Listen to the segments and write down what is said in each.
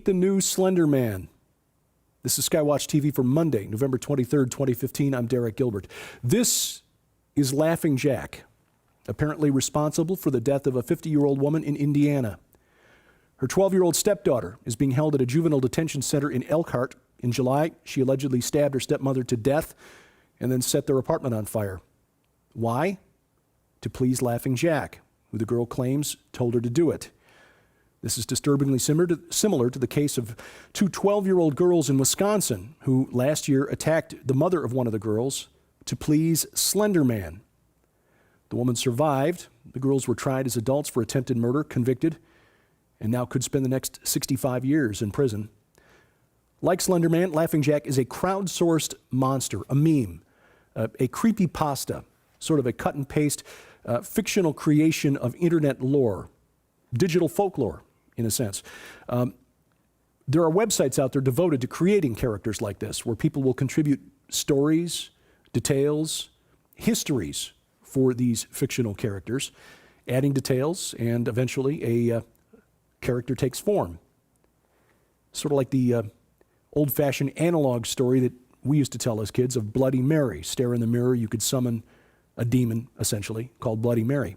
Meet the new Slender Man. This is SkyWatchTV for Monday, November 23rd, 2015. I'm Derek Gilbert. This is Laughing Jack, apparently responsible for the death of a 50-year-old woman in Indiana. Her 12-year-old stepdaughter is being held at a juvenile detention center in Elkhart. In July, she allegedly stabbed her stepmother to death and then set their apartment on fire. Why? To please Laughing Jack, who the girl claims told her to do it. This is disturbingly similar to the case of two 12-year-old girls in Wisconsin who last year attacked the mother of one of the girls to please Slender Man. The woman survived. The girls were tried as adults for attempted murder, convicted, and now could spend the next 65 years in prison. Like Slender Man, Laughing Jack is a crowdsourced monster, a meme, a creepypasta, sort of a cut-and-paste fictional creation of internet lore, digital folklore, in a sense. There are websites out there devoted to creating characters like this, where people will contribute stories, details, histories for these fictional characters, adding details, and eventually a character takes form. Sort of like the old-fashioned analog story that we used to tell as kids of Bloody Mary. Stare in the mirror, you could summon a demon, essentially, called Bloody Mary.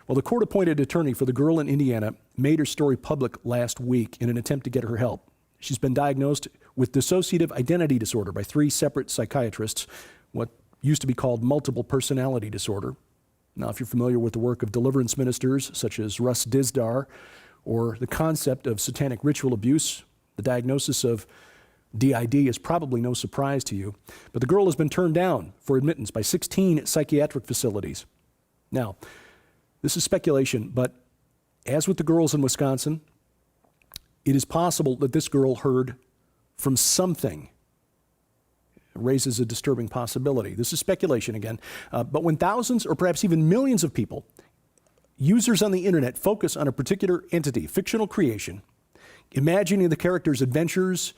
Well, the court-appointed attorney for the girl in Indiana made her story public last week in an attempt to get her help. She's been diagnosed with dissociative identity disorder by 3 separate psychiatrists, what used to be called multiple personality disorder. Now, if you're familiar with the work of deliverance ministers such as Russ Dizdar, or the concept of satanic ritual abuse, the diagnosis of DID is probably no surprise to you. But the girl has been turned down for admittance by 16 psychiatric facilities. Now, this is speculation, but as with the girls in Wisconsin, it is possible that this girl heard from something. It raises a disturbing possibility. This is speculation again. But when thousands or perhaps even millions of people, users on the internet, focus on a particular entity, fictional creation, imagining the character's adventures,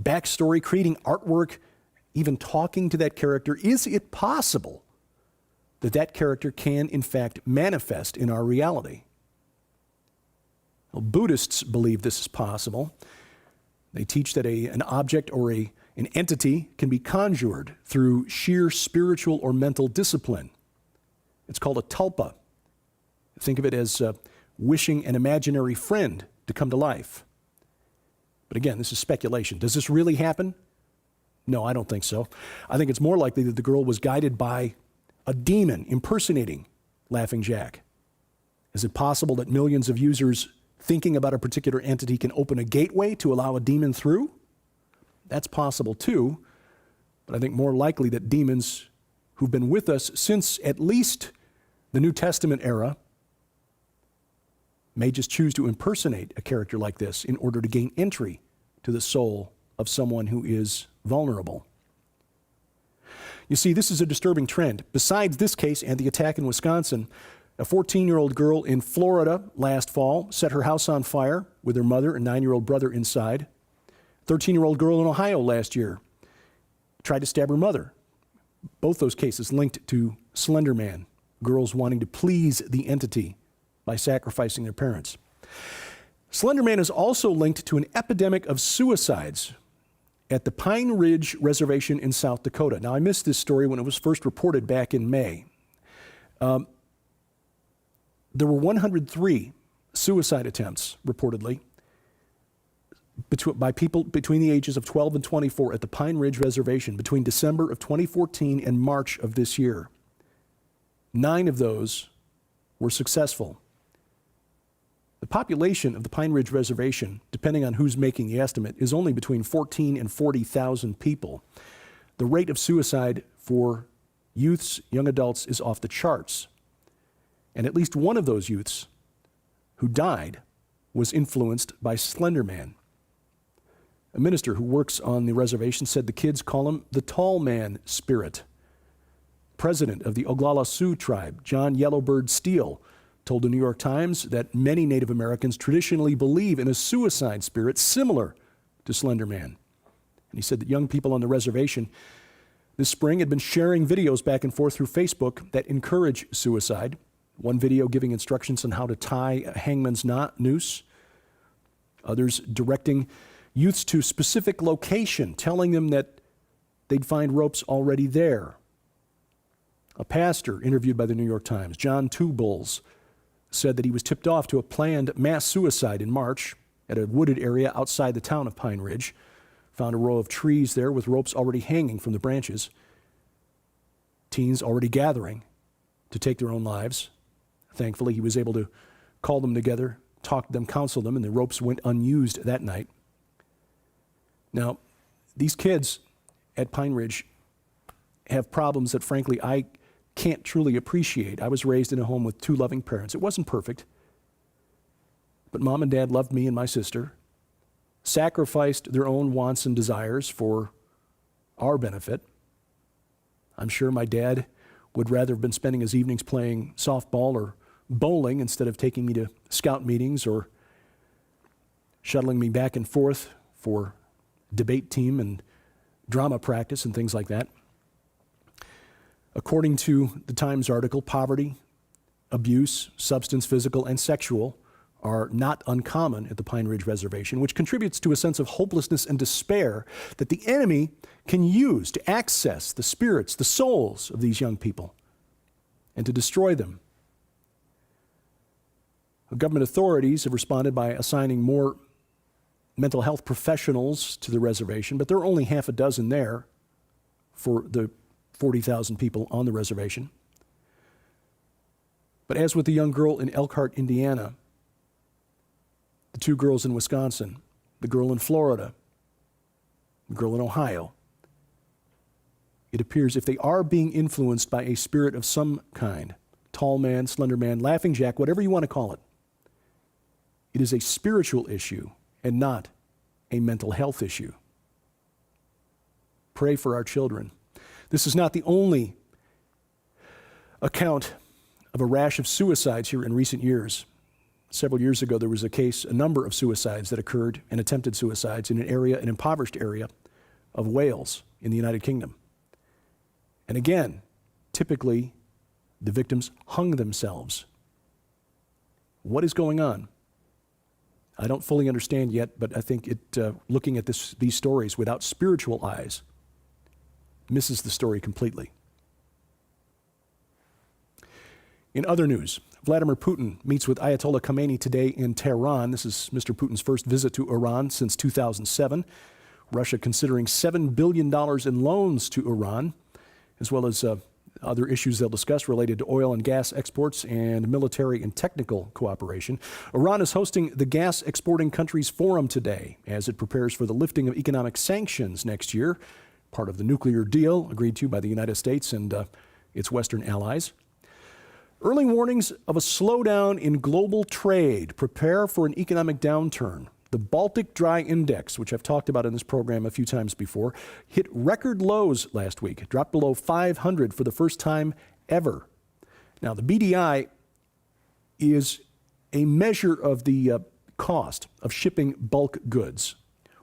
backstory, creating artwork, even talking to that character, is it possible that that character can, in fact, manifest in our reality? Well, Buddhists believe this is possible. They teach that an object or an entity can be conjured through sheer spiritual or mental discipline. It's called a tulpa. Think of it as wishing an imaginary friend to come to life. But again, this is speculation. Does this really happen? No, I don't think so. I think it's more likely that the girl was guided by a demon impersonating Laughing Jack. Is it possible that millions of users thinking about a particular entity can open a gateway to allow a demon through? That's possible too, but I think more likely that demons who've been with us since at least the New Testament era may just choose to impersonate a character like this in order to gain entry to the soul of someone who is vulnerable. You see, this is a disturbing trend. Besides this case and the attack in Wisconsin, a 14-year-old girl in Florida last fall set her house on fire with her mother and 9-year-old brother inside. A 13-year-old girl in Ohio last year tried to stab her mother. Both those cases linked to Slender Man, girls wanting to please the entity by sacrificing their parents. Slender Man is also linked to an epidemic of suicides at the Pine Ridge Reservation in South Dakota. Now, I missed this story when it was first reported back in May. There were 103 suicide attempts, reportedly, by people between the ages of 12 and 24 at the Pine Ridge Reservation between December of 2014 and March of this year. 9 of those were successful. The population of the Pine Ridge Reservation, depending on who's making the estimate, is only between 14 and 40,000 people. The rate of suicide for youths, young adults, is off the charts. And at least one of those youths who died was influenced by Slender Man. A minister who works on the reservation said the kids call him the Tall Man Spirit. President of the Oglala Sioux tribe, John Yellowbird Steele, told the New York Times that many Native Americans traditionally believe in a suicide spirit similar to Slender Man. And he said that young people on the reservation this spring had been sharing videos back and forth through Facebook that encourage suicide. One video giving instructions on how to tie a hangman's noose. Others directing youths to specific location, telling them that they'd find ropes already there. A pastor interviewed by the New York Times, John Toobles, said that he was tipped off to a planned mass suicide in March at a wooded area outside the town of Pine Ridge. Found a row of trees there with ropes already hanging from the branches. Teens already gathering to take their own lives. Thankfully, he was able to call them together, talk to them, counsel them, and the ropes went unused that night. Now, these kids at Pine Ridge have problems that, frankly, I can't truly appreciate. I was raised in a home with two loving parents. It wasn't perfect, but Mom and Dad loved me and my sister, sacrificed their own wants and desires for our benefit. I'm sure my dad would rather have been spending his evenings playing softball or bowling instead of taking me to scout meetings or shuttling me back and forth for debate team and drama practice and things like that. According to the Times article, poverty, abuse, substance, physical, and sexual are not uncommon at the Pine Ridge Reservation, which contributes to a sense of hopelessness and despair that the enemy can use to access the spirits, the souls of these young people, and to destroy them. Government authorities have responded by assigning more mental health professionals to the reservation, but there are only half a dozen there for the 40,000 people on the reservation. But as with the young girl in Elkhart, Indiana, the two girls in Wisconsin, the girl in Florida, the girl in Ohio, it appears if they are being influenced by a spirit of some kind, tall man, slender man, laughing jack, whatever you want to call it, it is a spiritual issue and not a mental health issue. Pray for our children. This is not the only account of a rash of suicides here in recent years. Several years ago, there was a number of suicides that occurred, and attempted suicides, in an impoverished area of Wales in the United Kingdom. And again, typically, the victims hung themselves. What is going on? I don't fully understand yet, but I think looking at these stories without spiritual eyes misses the story completely. In other news, Vladimir Putin meets with Ayatollah Khamenei today in Tehran. This is Mr. Putin's first visit to Iran since 2007. Russia considering $7 billion in loans to Iran, as well as other issues they'll discuss related to oil and gas exports and military and technical cooperation. Iran is hosting the Gas Exporting Countries Forum today as it prepares for the lifting of economic sanctions next year, part of the nuclear deal agreed to by the United States and its Western allies. Early warnings of a slowdown in global trade prepare for an economic downturn. The Baltic Dry Index, which I've talked about in this program a few times before, hit record lows last week, dropped below 500 for the first time ever. Now, the BDI is a measure of the cost of shipping bulk goods,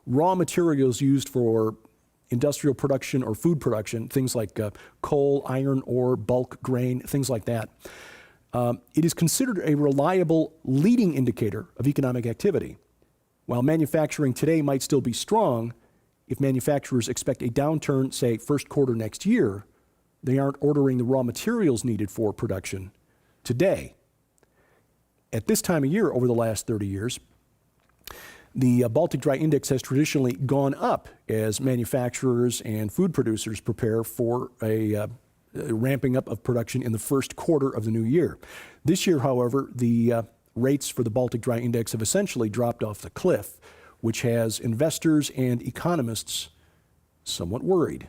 raw materials used for industrial production or food production, things like coal, iron ore, bulk grain, things like that. It is considered a reliable leading indicator of economic activity. While manufacturing today might still be strong, if manufacturers expect a downturn, say, first quarter next year, they aren't ordering the raw materials needed for production today. At this time of year, over the last 30 years, the Baltic Dry Index has traditionally gone up as manufacturers and food producers prepare for a ramping up of production in the first quarter of the new year. This year, however, the rates for the Baltic Dry Index have essentially dropped off the cliff, which has investors and economists somewhat worried.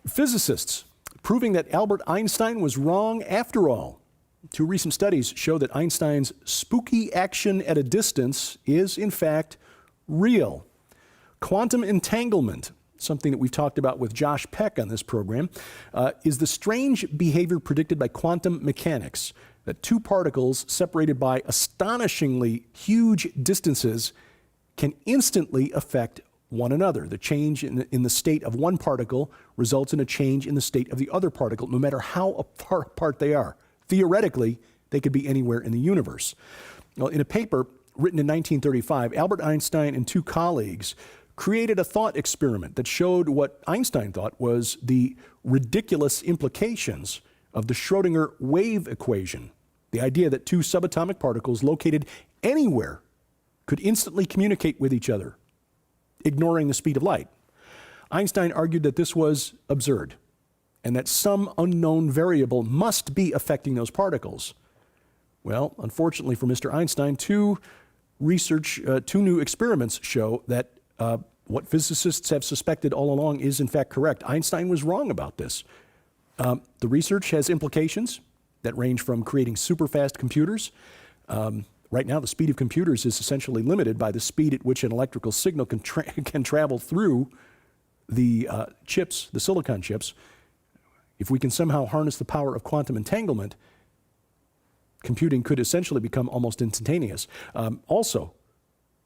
Physicists proving that Albert Einstein was wrong after all. Two recent studies show that Einstein's spooky action at a distance is, in fact, real. Quantum entanglement, something that we've talked about with Josh Peck on this program, is the strange behavior predicted by quantum mechanics that two particles separated by astonishingly huge distances can instantly affect one another. The change in the state of one particle results in a change in the state of the other particle, no matter how far apart they are. Theoretically, they could be anywhere in the universe. Well, in a paper written in 1935, Albert Einstein and two colleagues created a thought experiment that showed what Einstein thought was the ridiculous implications of the Schrödinger wave equation, the idea that two subatomic particles located anywhere could instantly communicate with each other, ignoring the speed of light. Einstein argued that this was absurd and that some unknown variable must be affecting those particles. Well, unfortunately for Mr. Einstein, two new experiments show that what physicists have suspected all along is in fact correct. Einstein was wrong about this. The research has implications that range from creating super-fast computers. Right now, the speed of computers is essentially limited by the speed at which an electrical signal can travel through the chips, the silicon chips. If we can somehow harness the power of quantum entanglement, computing could essentially become almost instantaneous. Also,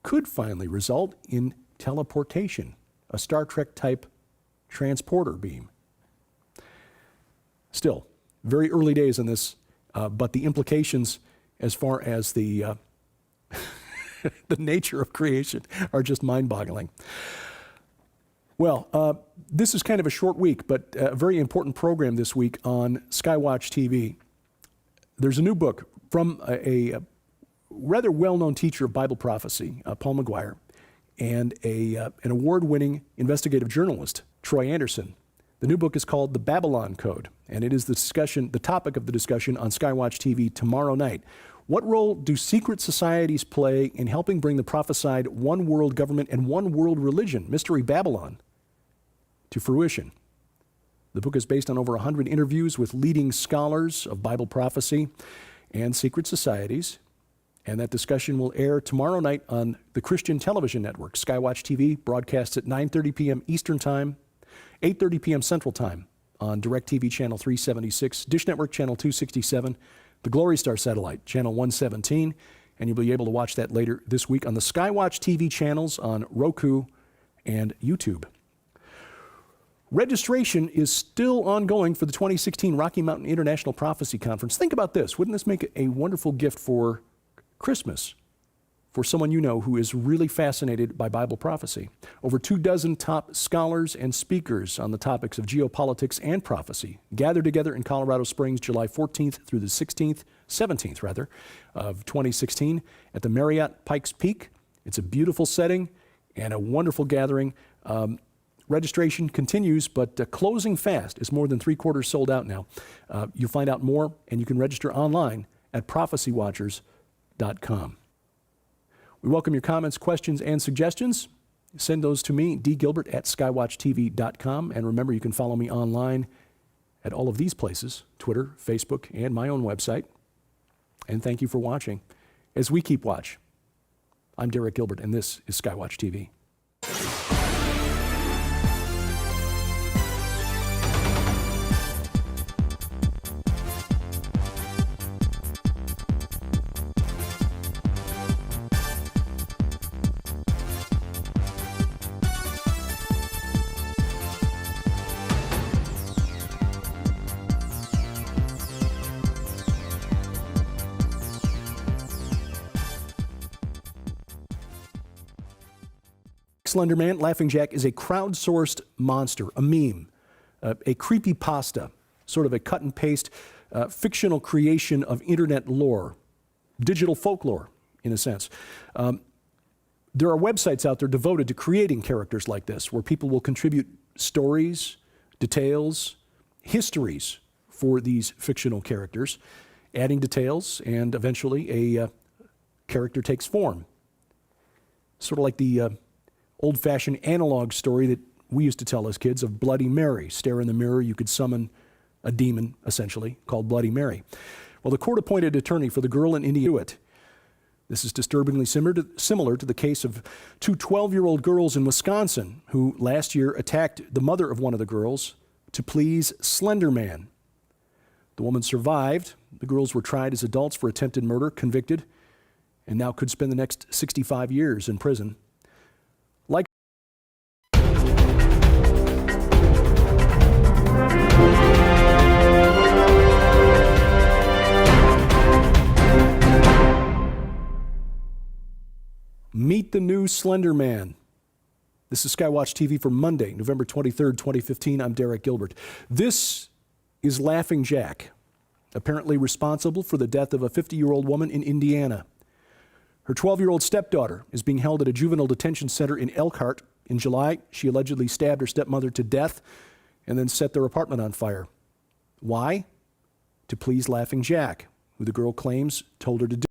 could finally result in teleportation, a Star Trek-type transporter beam. Still, very early days in this, but the implications as far as the the nature of creation are just mind-boggling. Well, this is kind of a short week, but a very important program this week on SkyWatch TV. There's a new book from a rather well-known teacher of Bible prophecy, Paul McGuire, and an award-winning investigative journalist, Troy Anderson. The new book is called The Babylon Code, and it is the topic of the discussion on SkyWatch TV tomorrow night. What role do secret societies play in helping bring the prophesied one world government and one world religion, Mystery Babylon, to fruition? The book is based on over 100 interviews with leading scholars of Bible prophecy and secret societies, and that discussion will air tomorrow night on the Christian television network. SkyWatch TV broadcasts at 9:30 p.m. Eastern Time, 8:30 p.m. Central Time on DirecTV Channel 376, Dish Network Channel 267, the Glory Star Satellite Channel 117, and you'll be able to watch that later this week on the SkyWatch TV channels on Roku and YouTube. Registration is still ongoing for the 2016 Rocky Mountain International Prophecy Conference. Think about this. Wouldn't this make a wonderful gift for Christmas for someone you know who is really fascinated by Bible prophecy? Over 24 top scholars and speakers on the topics of geopolitics and prophecy gather together in Colorado Springs July 14th through the 17th of 2016 at the Marriott Pikes Peak. It's a beautiful setting and a wonderful gathering. Registration continues, but closing fast. It's more than 3/4 sold out now. You'll find out more, and you can register online at prophecywatchers.com. We welcome your comments, questions, and suggestions. Send those to me, dgilbert@skywatchtv.com. And remember, you can follow me online at all of these places, Twitter, Facebook, and my own website. And thank you for watching. As we keep watch, I'm Derek Gilbert, and this is SkyWatch TV. Slender Man, Laughing Jack, is a crowdsourced monster, a meme, a creepypasta, sort of a cut and paste fictional creation of internet lore, digital folklore, in a sense. There are websites out there devoted to creating characters like this, where people will contribute stories, details, histories for these fictional characters, adding details, and eventually a character takes form. Sort of like the old-fashioned analog story that we used to tell as kids of Bloody Mary. Stare in the mirror, you could summon a demon, essentially, called Bloody Mary. Well, the court-appointed attorney for the girl in India, this is disturbingly similar to the case of two 12-year-old girls in Wisconsin who last year attacked the mother of one of the girls to please Slender Man. The woman survived. The girls were tried as adults for attempted murder, convicted, and now could spend the next 65 years in prison. Meet the new Slender Man. This is SkyWatch TV for Monday, November 23rd, 2015. I'm Derek Gilbert. This is Laughing Jack, apparently responsible for the death of a 50-year-old woman in Indiana. Her 12-year-old stepdaughter is being held at a juvenile detention center in Elkhart. In July, she allegedly stabbed her stepmother to death and then set their apartment on fire. Why? To please Laughing Jack, who the girl claims told her to do